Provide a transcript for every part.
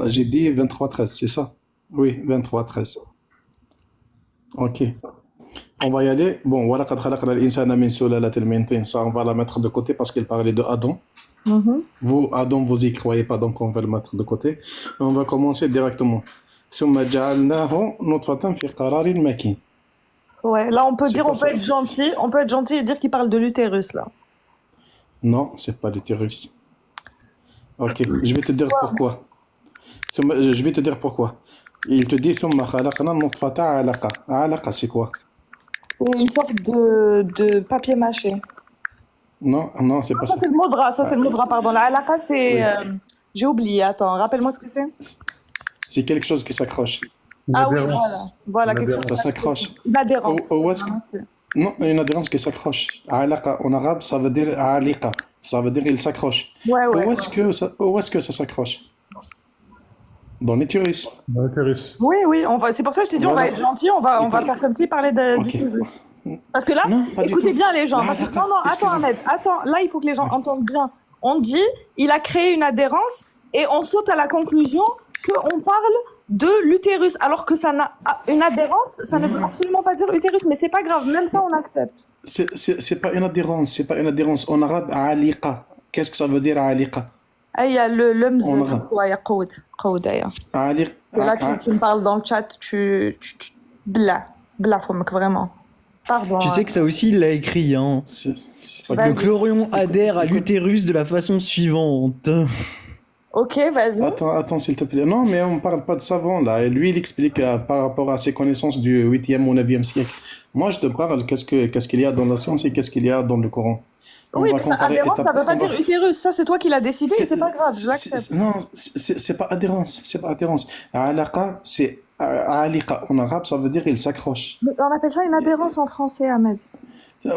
J'ai dit 23-13, c'est ça? Oui, 23-13. Ok. On va y aller. Bon, voilà, ça, on va la mettre de côté parce qu'il parlait de Adam. Vous, Adam, vous y croyez pas, donc on va le mettre de côté. On va commencer directement. ثم جعلناه نطفة في قرار مكين. Ouais, là on peut C'est dire, pas on peut ça. être gentil, on peut être gentil et dire qu'il parle de l'utérus là. Non, c'est pas l'utérus. Ok, je vais te dire pourquoi. Je vais te dire pourquoi. Il te dit ثم خلقنا النطفة علقة. علقة, c'est quoi? C'est une sorte de papier mâché. Non, non, c'est Ah, pas ça ça. c'est le mot de ras, ça c'est le mot de ras, pardon. La halakha c'est... Oui. j'ai oublié, attends, rappelle-moi ce que c'est. C'est quelque chose qui s'accroche. Une Ah oui, adhérence. voilà Une quelque chose. adhérence. Ça s'accroche. Une adhérence. Où est-ce que... Non, une adhérence qui s'accroche. Alaqa, en arabe, ça veut dire aliqa. Ça veut dire il s'accroche. Ouais, ouais. Où est-ce que ça s'accroche? Dans l'utérus. Dans l'utérus. Oui, oui, c'est pour ça que je t'ai dit, on va Voilà. être gentil, on va faire comme s'il parlait Ok. d'utérus. Parce que là, Non, pas du écoutez tout. bien les gens, Là, parce que attends, non, attends excusez-moi. Ahmed, attends, là il faut que les gens entendent bien. On dit, il a créé une adhérence et on saute à la conclusion qu'on parle de l'utérus, alors que ça n'a une adhérence, ça ne veut absolument pas dire utérus, mais c'est pas grave, même ça on accepte. C'est pas une adhérence. C'est pas une adhérence. En arabe, aliqa. Qu'est-ce que ça veut dire aliqa? Ah, il y a le mz, On aura. ouais, il y a qaoud d'ailleurs. Aliq. Et là tu me parles dans le chat, bla fomek, vraiment. Pardon. Tu sais que ça aussi, il l'a écrit. Hein. C'est pas Vas-y. Le chlorion adhère à l'utérus de la façon suivante. Ok, vas-y. Attends, s'il te plaît. Non, mais on parle pas de savant, là. Et lui, il explique par rapport à ses connaissances du 8e ou 9e siècle. Moi, je te parle qu'est-ce qu'il y a dans la science et qu'est-ce qu'il y a dans le Coran. On Oui, va mais ça, comparer adhérence, ça étape- veut pas on dire va- utérus. Ça, c'est toi qui l'as décidé et c'est pas grave, je l'accepte. Non, c'est pas adhérence. C'est pas adhérence. Alaqa, c'est aliqa. En arabe, ça veut dire il s'accroche. Mais on appelle ça une adhérence en français, Ahmed.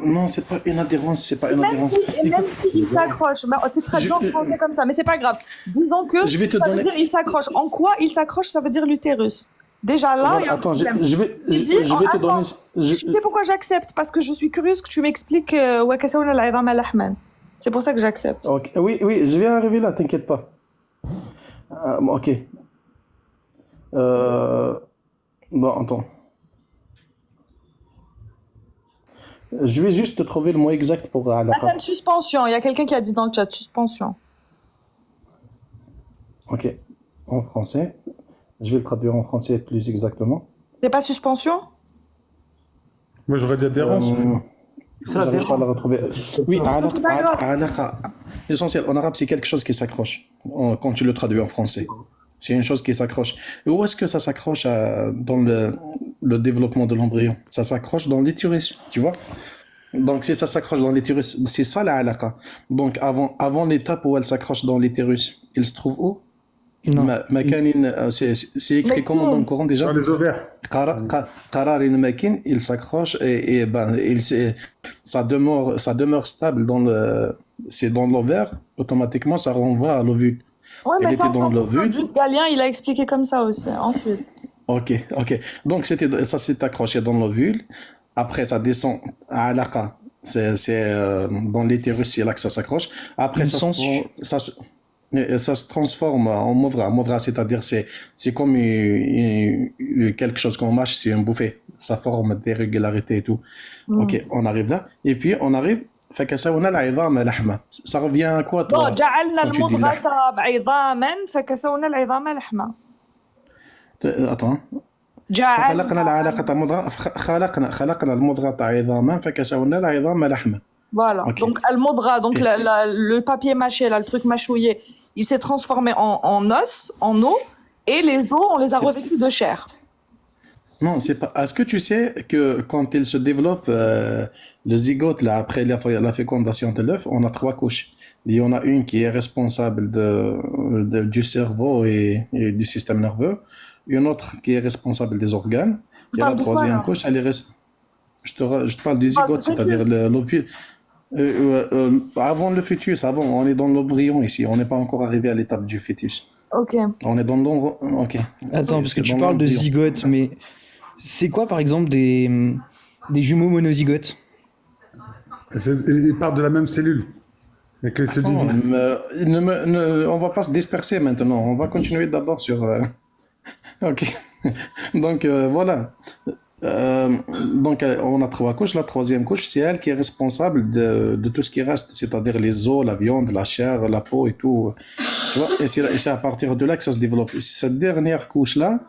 Non, c'est pas une adhérence. C'est pas une Même adhérence. si, même s'il s'accroche, mais c'est traduit en français comme ça, mais c'est pas grave. Disons que Je vais te ça veut donner- dire il s'accroche. En quoi il s'accroche, ça veut dire l'utérus. Déjà là, il y a un Attends, problème. je vais Tu dis, te attends, donner. Tu sais pourquoi j'accepte? Parce que je suis curieuse que tu m'expliques wa kasawna al-'idham al-ahman. C'est pour ça que j'accepte. Ok, oui, je vais arriver là, t'inquiète pas. Ok. Bon, attends. Je vais juste te trouver le mot exact pour Attends, alaqa. une suspension. Il y a quelqu'un qui a dit dans le chat suspension. Ok. En français. Je vais le traduire en français plus exactement. C'est pas suspension? Moi, j'aurais dit adhérence. J'arrive pas à le retrouver. Oui, C'est pas grave. alaqa. L'essentiel, en arabe, c'est quelque chose qui s'accroche. Quand tu le traduis en français. C'est une chose qui s'accroche. Et où est-ce que ça s'accroche dans le développement de l'embryon? Ça s'accroche dans l'utérus, tu vois? Donc, si ça s'accroche dans l'utérus, c'est ça la alaqa. Donc, avant l'étape où elle s'accroche dans l'utérus, il se trouve où? Non. Makanine, c'est écrit comment dans le Coran déjà? Dans les ovaires. Qararin makin, il s'accroche et ben, ça demeure stable c'est dans l'ovaire, automatiquement ça renvoie à l'ovule. Ouais, Elle mais ça, était dans l'ovule. juste Galien, il a expliqué comme ça aussi. Ensuite. Ok. Donc ça s'est accroché dans l'ovule. Après ça descend à alaqa. C'est dans l'utérus, c'est là que ça s'accroche. Après ça se transforme en movra. Movra, c'est-à-dire c'est comme quelque chose qu'on mâche, c'est un bouffée. Ça forme des régularités et tout. Ok, on arrive là. Et puis on arrive. فكسونا العظام لحما. Ça revient à quoi toi? جعلنا quand tu dis المضغة لحم. عظاما فكسونا العظام لحما. Attends. خلقنا العلقة مضغة خلقنا المضغة عظاما فكسونا العظام لحما. Voilà. Ok. Donc المضغة, donc le papier mâché là, le truc mâchouillé, il s'est transformé en os, en eau, et les os, on les a revêtus de chair. Non, c'est pas. Est-ce que tu sais que quand il se développe le zygote là après la fécondation de l'œuf, on a 3 couches. Il y en a une qui est responsable du cerveau et du système nerveux, une autre qui est responsable des organes, et la Parle de quoi, troisième là? couche, je te parle du zygote, c'est-à-dire l'ovule. Avant le fœtus, on est dans l'embryon ici, on n'est pas encore arrivé à l'étape du fœtus. Ok. On est dans l'embryon. Ok. Attends, parce que C'est tu dans parles de l'embryon. zygote, mais C'est quoi, par exemple, des jumeaux monozygotes? Ils partent de la même cellule. Et que c'est Attends, du... on va pas se disperser maintenant. On va continuer d'abord sur. Ok. Donc voilà. On a 3 couches. La troisième couche, c'est elle qui est responsable de tout ce qui reste, c'est-à-dire les os, la viande, la chair, la peau et tout. Tu vois, et c'est à partir de là que ça se développe. Et c'est cette dernière couche-là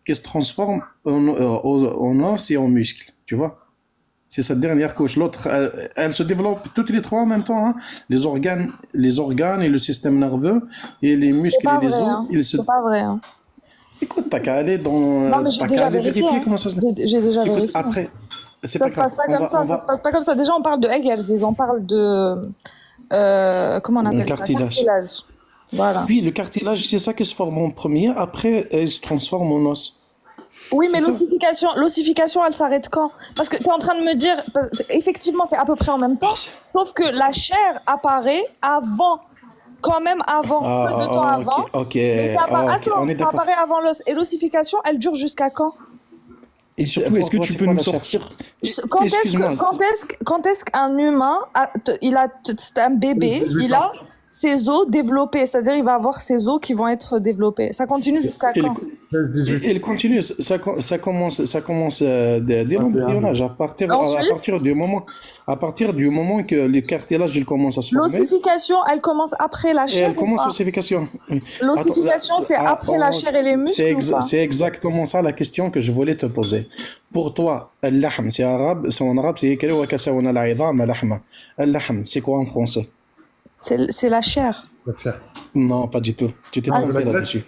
qui se transforme en os et en muscles. Tu vois? C'est cette dernière couche. L'autre, elle se développe toutes les 3 en même temps. Hein. Les organes et le système nerveux et les C'est muscles pas et les vrai, os, hein. ils se... C'est pas vrai, hein. Écoute, t'as qu'à aller Non, mais j'ai t'as déjà qu'à aller vérifié, vérifier hein. comment ça se... J'ai déjà Écoute, vérifié. après, c'est Ça pas se grave. passe pas comme ça, ça se passe pas comme ça. Déjà, on parle de Eggers, ils en parlent de... comment on appelle ça? Cartilage. Voilà. Oui, le cartilage, c'est ça qui se forme en premier. Après, il se transforme en os. Oui, mais C'est ça. l'ossification, elle s'arrête quand? Parce que tu es en train de me dire, effectivement, c'est à peu près en même temps, sauf que la chair apparaît avant, quand même avant, peu de temps avant. Ok, Mais ça apparaît, ok, attends, on est ça d'accord. apparaît avant l'os. Et l'ossification, elle dure jusqu'à quand? Et surtout, est-ce que Pour toi, tu c'est peux quoi nous la chair? sortir... Excuse-moi. Quand est-ce qu'un humain, c'est un bébé, 18 il ans. a ses os développés, c'est-à-dire il va avoir ses os qui vont être développés. Ça continue jusqu'à Il, quand? 16-18. il continue, ça commence dès l'embryonnage, à partir Ensuite, du moment que le cartilage il commence à se former, l'ossification, elle commence après la et chair elle ou commence pas? l'ossification. Oui. L'ossification, Attends, c'est après la chair et les muscles ou pas? c'est exactement ça la question que je voulais te poser. Pour toi, al-lahm, c'est en arabe, c'est كلوا وكسونا العظام لحما. Al-lahm, c'est quoi en français? C'est la chair. La chair. Non, pas du tout. Tu t'es Ah, trompé c'est- là-dessus.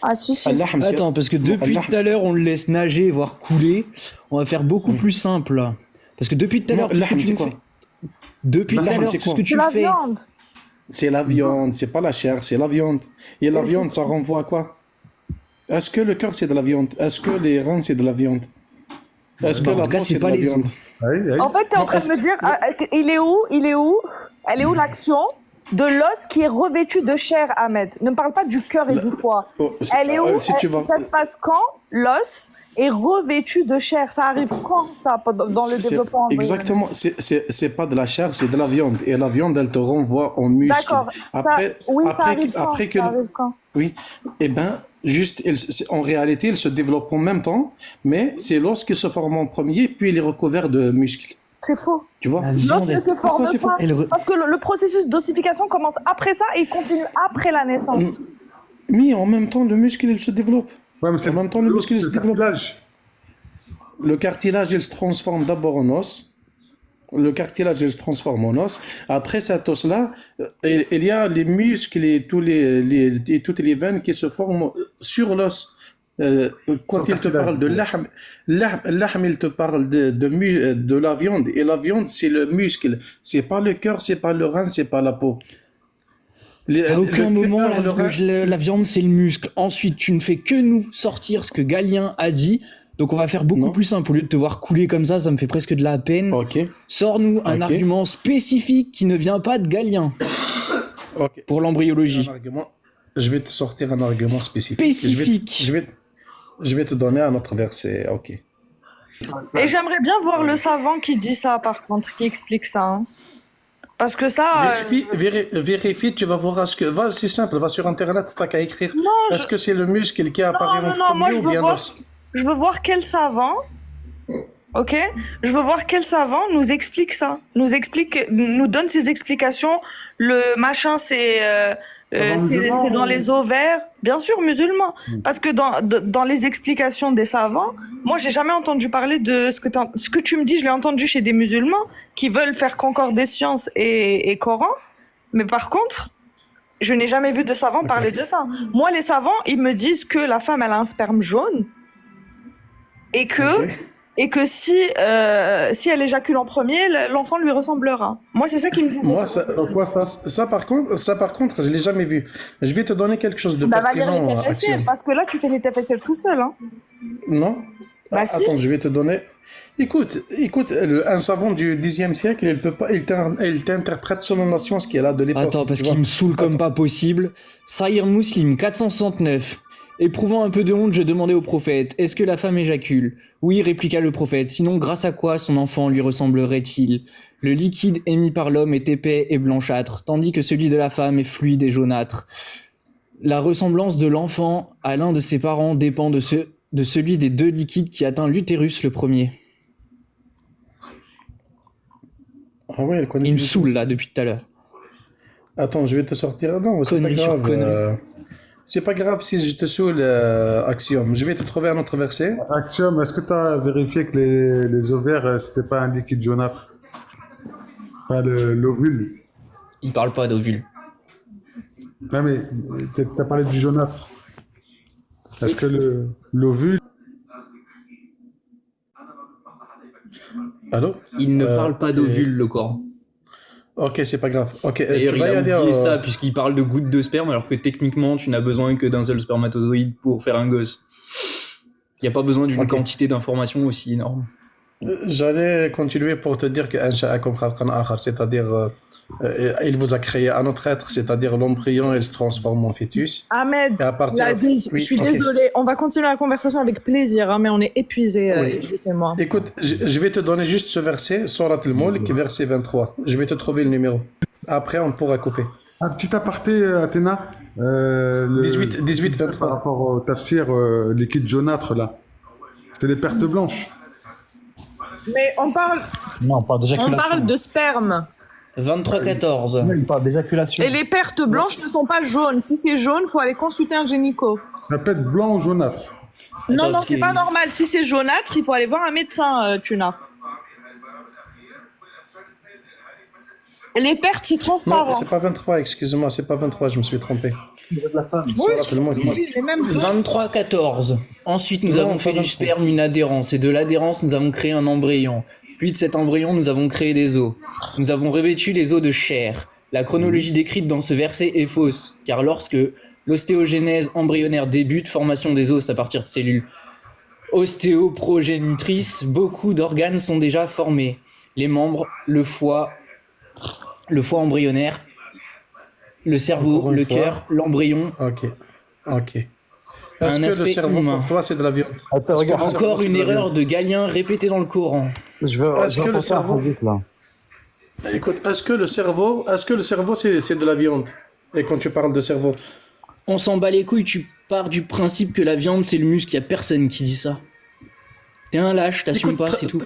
Ah si, si. Al-lahm, c'est... Attends, parce que depuis Allah. tout à l'heure, on le laisse nager, voire couler. On va faire beaucoup plus simple, là. Parce que depuis tout à Non, l'heure, tout ce que al-lahm, tu c'est nous quoi? fais... Depuis tout à L'âme, l'heure, c'est tout ce quoi? que tu C'est la fais... viande. C'est la viande, c'est pas la chair, c'est la viande. Et la viande, ça renvoie à quoi? Est-ce que le cœur, c'est de la viande? Est-ce que les reins, c'est de la viande? Est-ce que En la tout cas, peau, c'est c'est de pas la les viande? os. Oui. En fait, tu es en Non, train de me dire, elle est où l'action de l'os qui est revêtu de chair, Ahmed? Ne me parle pas du cœur et du foie. Oh, Elle est où? si tu vas... Ça se passe quand l'os est revêtu de chair? Ça arrive quand, ça, dans le C'est- développement embryonnaire? Exactement, c'est pas de la chair, c'est de la viande. Et la viande, elle te renvoie en muscle. D'accord. Après, Oui, ça après, arrive quand? après que... Ça arrive quand? Oui, eh ben, juste, en réalité, il se développe en même temps, mais c'est l'os qui se forme en premier, puis il est recouvert de muscles. C'est faux. Tu vois? La L'os viande, ne elle- se forme Pourquoi c'est faux? pas. Elle Parce que le processus d'ossification commence après ça et il continue après la naissance. Mais en même temps, le muscle, il se développe. Ouais, mais c'est En même temps, le l'os, muscle, il se le développe. cartilage. Le cartilage, il se transforme d'abord en os. Le cartilage, il se transforme en os. Après cet os-là, il y a les muscles et toutes les veines qui se forment sur l'os. Quand il te cartilage. parle de l'ahm, il te parle de la viande. Et la viande, c'est le muscle. C'est pas le cœur, c'est pas le rein, c'est pas la peau. À aucun moment, le rein- la viande, c'est le muscle. Ensuite, tu ne fais que nous sortir ce que Galien a dit. Donc, on va faire beaucoup Non. plus simple. Au lieu de te voir couler comme ça me fait presque de la peine. Ok. Sors-nous un Ok. argument spécifique qui ne vient pas de Galien Ok. pour l'embryologie. Un argument. Je vais te sortir un argument spécifique. Spécifique. Je vais te donner un autre verset. Ok. Et j'aimerais bien voir le savant qui dit ça, par contre, qui explique ça. hein. Parce que ça... Vérifie, tu vas voir c'est simple, va sur internet, t'as qu'à écrire. Non, Est-ce que c'est le muscle qui apparaît non, en non, moi, premier je ou veux bien voir- l'os? Je veux voir quel savant, ok? Je veux voir quel savant nous explique ça, nous donne ses explications. Le machin, c'est dans les ovaires, bien sûr, musulman. Parce que dans les explications des savants, moi, j'ai jamais entendu parler de ce que tu me dis. Je l'ai entendu chez des musulmans qui veulent faire concorder science et Coran, mais par contre. Je n'ai jamais vu de savant parler de ça. Moi, les savants, ils me disent que la femme, elle a un sperme jaune et que si elle éjacule en premier, l'enfant lui ressemblera. Moi, c'est ça qu'ils me disent. Moi, Pourquoi ça? ça, par contre, je l'ai jamais vu. Je vais te donner quelque chose de Bah, va lire pertinent. les TFSR, Axel. parce que là, tu fais les TFSR tout seul. Hein. Non? Bah, si. Attends, je vais te donner. Écoute, un savant du Xe siècle, il peut pas, il t'interprète selon la science qui est là de l'époque. Attends, parce tu vois. qu'il me saoule comme pas possible. Sahih Muslim 469. Éprouvant un peu de honte, je demandai au prophète, est-ce que la femme éjacule? Oui, répliqua le prophète, sinon grâce à quoi son enfant lui ressemblerait-il? Le liquide émis par l'homme est épais et blanchâtre, tandis que celui de la femme est fluide et jaunâtre. La ressemblance de l'enfant à l'un de ses parents dépend de celui des deux liquides qui atteint l'utérus le premier. Ah ouais, elle connaît Il me ces saoule choses. là depuis tout à l'heure. Attends, je vais te sortir. Non, c'est pas Connerie sur grave. connerie. C'est pas grave si je te saoule, Axiom. Je vais te trouver un autre verset. Axiom, est-ce que tu as vérifié que les ovaires, c'était pas un liquide jaunâtre? Pas l'ovule. Il parle pas d'ovule. Non, mais t'as parlé du jaunâtre. Est-ce que l'ovule. Allô? Il ne parle pas et- d'ovule, le Coran. Ok, c'est pas grave. Ok, D'ailleurs, tu il vas y a aller. oublié ça puisqu'il parle de gouttes de sperme alors que techniquement, tu n'as besoin que d'un seul spermatozoïde pour faire un gosse. Il n'y a pas besoin d'une Ok. quantité d'informations aussi énorme. J'allais continuer pour te dire que Ansha'akum khalqan akhar, c'est-à-dire il vous a créé un autre être, c'est-à-dire l'embryon, il se transforme en fœtus. Ahmed, Et à partir... je suis désolée. On va continuer la conversation avec plaisir, hein, mais on est épuisé, Oui. laissez-moi. Écoute, je vais te donner juste ce verset, Surat al-Mulk, verset 23. Je vais te trouver le numéro. Après, on pourra couper. Un petit aparté, Athéna. 18, Par 23. rapport au tafsir liquide jaunâtre, là. C'était les pertes blanches. Mais on parle Non, on parle d'éjaculation. de sperme. 23-14. Il parle d'éjaculation. Et les pertes blanches ne sont pas jaunes. Si c'est jaune, faut aller consulter un gynéco. Ça peut être blanc ou jaunâtre. Non, Attends, non, c'est c'est- pas normal. Si c'est jaunâtre, il faut aller voir un médecin, Tuna. Et les pertes, c'est Non, transparent. c'est pas 23, excuse-moi, c'est pas 23, je me suis trompé. Vous êtes la femme. Oui, Surat al-Mulk. oui, les mêmes choses. 23-14. Ensuite, nous Non, avons pas fait du 23. sperme une adhérence. Et de l'adhérence, nous avons créé un embryon. Puis de cet embryon, nous avons créé des os. Nous avons revêtu les os de chair. La chronologie décrite dans ce verset est fausse, car lorsque l'ostéogénèse embryonnaire débute, formation des os à partir de cellules ostéoprogénitrices, beaucoup d'organes sont déjà formés. Les membres, le foie embryonnaire, le cerveau, Encore une le fois. cœur, l'embryon. Ok, ok. Un Est-ce que le aspect cerveau humain. pour toi, c'est de la viande? Attends, regarde. Est-ce que- Encore c'est une de la erreur viande. de Galien répétée dans le Coran. Je vais Est-ce que le repenser à un cerveau- hadith, là. Écoute, est-ce que le cerveau, c'est de la viande? Et quand tu parles de cerveau, On s'en bat les couilles, tu pars du principe que la viande c'est le muscle, y a personne qui dit ça. T'es un lâche, t'assumes Écoute, pas, c'est tout.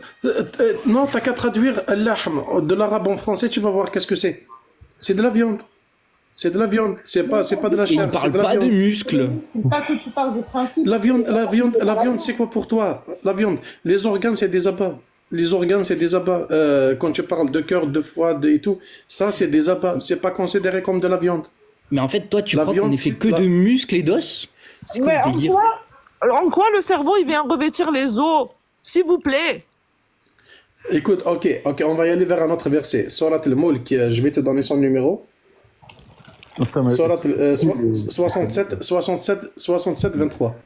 non, t'as qu'à traduire al-lahm de l'arabe en français, tu vas voir qu'est-ce que c'est. C'est de la viande. C'est de la viande. C'est pas de la Et chair. il C'est parle de la pas de viande. muscles. C'est pas que tu parles du principe. La viande, c'est quoi pour toi? La viande. Les organes, c'est des abats. Les organes, c'est des abats. Quand tu parles de cœur, de foie, et tout, ça, c'est des abats. C'est pas considéré comme de la viande. Mais en fait, toi, tu La crois qu'on viande, est fait c'est que pas- de muscles et d'os? C'est quoi Mais le en délire? quoi le cerveau, il vient revêtir les os? S'il vous plaît. Écoute, ok, on va y aller vers un autre verset. Surat al-Mulk, je vais te donner son numéro. Attends, mais... Surat 67, 23.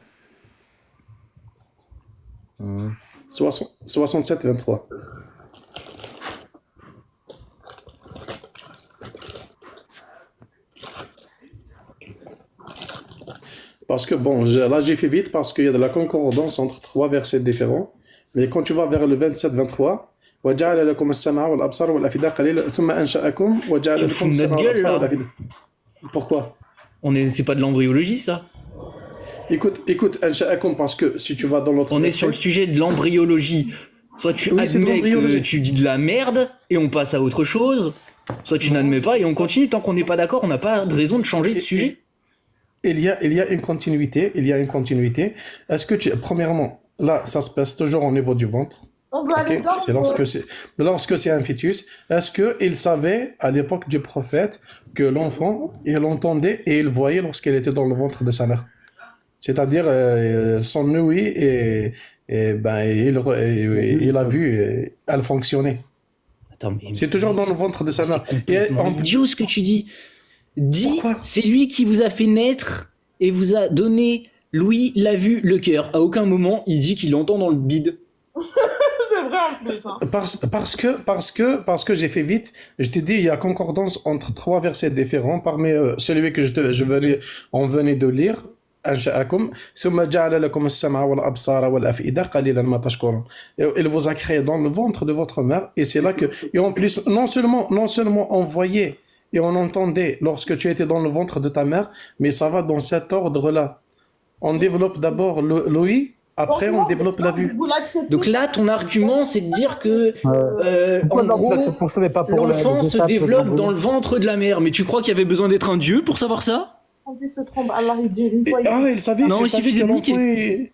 67, 23. Parce que bon, là j'ai fait vite parce qu'il y a de la concordance entre trois versets différents. Mais quand tu vas vers le 27-23, وَجَعَلَ لَكُمُ السَّمْعَ وَالْأَبْصَارَ وَالْأَفْئِدَةَ قَلِيلًا ثُمَّ أَنشَأَكُمْ وَجَعَلَ Tu te لَكُمُ fous de notre السَّمْعَ gueule, وَالْأَبْصَارَ là. وَالْأَفْئِدَةَ. Pourquoi? C'est pas de l'embryologie, ça? Écoute, Ansha'akum, parce que si tu vas dans l'autre On est verset, sur le sujet de l'embryologie. Soit tu Oui, c'est de admets que l'embryologie. tu dis de la merde et on passe à autre chose, soit tu n'admets pas et on continue. Tant qu'on n'est pas d'accord, on n'a pas de raison de changer de sujet. il y a une continuité, Est-ce que premièrement, là, ça se passe toujours au niveau du ventre. On doit aller Ok, dans c'est lorsque c'est un fœtus. Est-ce qu'il savait à l'époque du prophète que l'enfant, il entendait et il voyait lorsqu'il était dans le ventre de sa mère? C'est-à-dire son ouïe et il a vu, elle fonctionnait. Attends, mais C'est toujours dans le ventre de sa mère. c'est Et complètement idiot ce que tu dis. Dis, Pourquoi c'est lui qui vous a fait naître et vous a donné l'ouïe, la vue, le cœur. À aucun moment il dit qu'il entend dans le bide. C'est vrai en plus. Hein. Parce que j'ai fait vite, je t'ai dit, il y a concordance entre trois versets différents. Parmi celui que on venait de lire, أنشأكم ثم جعل لكم السمع والأبصار والأفئدة قليلا ما تشكرون. Il vous a créé dans le ventre de votre mère et c'est là que et en plus non seulement on voyait et on entendait lorsque tu étais dans le ventre de ta mère, mais ça va dans cet ordre-là. On développe d'abord l'ouïe, après on développe la vue. Vous l'acceptez? Donc là, ton argument, c'est de dire que Pourquoi en non, tu gros, l'acceptes pour ça, mais pas pour l'enfant les se étapes développe de dans le ventre de la mère. Mais tu crois qu'il y avait besoin d'être un dieu pour savoir ça? Quand il se trompe, Allah il dit une fois. Il savait, Non, il il savait suffisait que de l'enfant. niquer.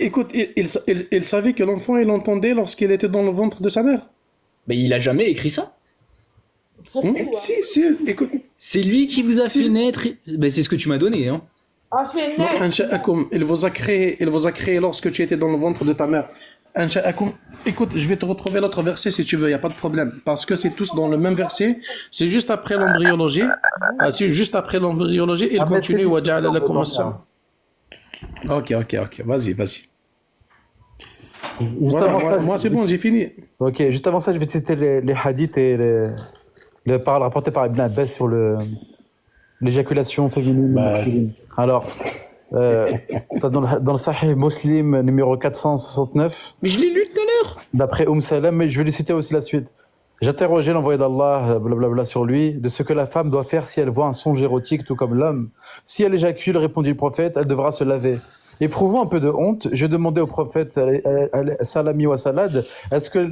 Écoute, il savait que l'enfant il entendait lorsqu'il était dans le ventre de sa mère. Mais il a jamais écrit ça. Si, écoute. C'est lui qui vous a Si. fait naître. Ben, c'est ce que tu m'as donné, hein. Ansha'akum, il vous a créé lorsque tu étais dans le ventre de ta mère. Ansha'akum. Écoute, je vais te retrouver l'autre verset si tu veux, il n'y a pas de problème. Parce que c'est tous dans le même verset. C'est juste après l'embryologie. C'est juste après l'embryologie, il continue. Wa ja'ala lakum as-sam. Ok, vas-y. Juste Voilà, avant ça, moi c'est bon, j'ai fini. Ok, juste avant ça, je vais te citer les hadiths et les paroles rapportées par Ibn Abbas sur l'éjaculation féminine masculine. Alors, dans le Sahih Muslim numéro 469, Mais je l'ai lu tout à l'heure. d'après Salam, mais je vais lui citer aussi la suite. J'interrogeais l'envoyé d'Allah, blablabla, sur lui, de ce que la femme doit faire si elle voit un songe érotique, tout comme l'homme. Si elle éjacule, répondit le prophète, elle devra se laver. Éprouvant un peu de honte, je demandais au prophète Salami wa Salad, est-ce que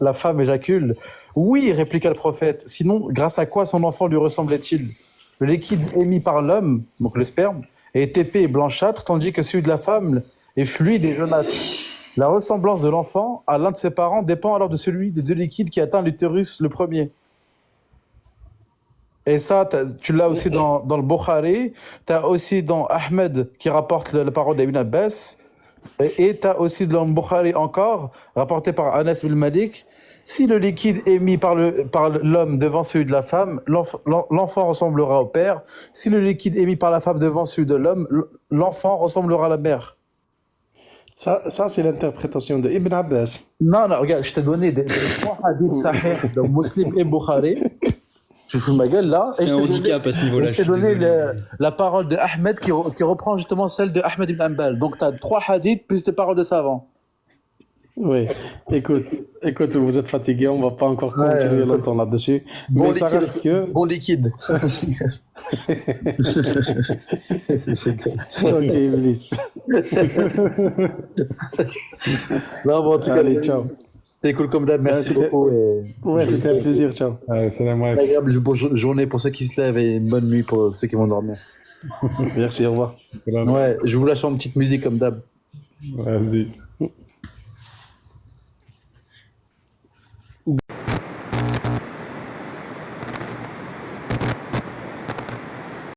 la femme éjacule? Oui, répliqua le prophète. Sinon, grâce à quoi son enfant lui ressemblait-il? Le liquide émis par l'homme, donc le sperme, est épais et blanchâtre, tandis que celui de la femme est fluide et jaunâtre. La ressemblance de l'enfant à l'un de ses parents dépend alors de celui des deux liquides qui atteint l'utérus le premier. Et ça, tu l'as aussi dans le Bukhari, tu as aussi dans Ahmed qui rapporte la parole d'Ibn Abbas, et tu as aussi dans le Bukhari encore, rapporté par Anas bin Malik, si le liquide émis par l'homme devant celui de la femme, l'enfant ressemblera au père. Si le liquide émis par la femme devant celui de l'homme, l'enfant ressemblera à la mère. Ça c'est l'interprétation de Ibn Abbas. Non, regarde, je t'ai donné des 3 hadiths sahih de Muslim et Bukhari. Tu fous de ma gueule là. C'est un handicap à ce niveau-là. Je t'ai donné la parole de Ahmed qui reprend justement celle de Ahmed ibn Hanbal. Donc tu as 3 hadiths plus des paroles de savants. Oui, écoute, vous êtes fatigué, on va pas encore continuer longtemps là-dessus. Bon mais ça liquide. reste que. Bon liquide. Ok, Iblis. Non, bon, en tout cas, Allez, ciao. c'était cool comme d'hab. Merci c'était- beaucoup. Et Ouais, c'était un plaisir, ciao. Allez, salam une alaikum. agréable journée pour ceux qui se lèvent et une bonne nuit pour ceux qui vont dormir. Merci, au revoir. Ouais, je vous lâche en petite musique comme d'hab. Vas-y.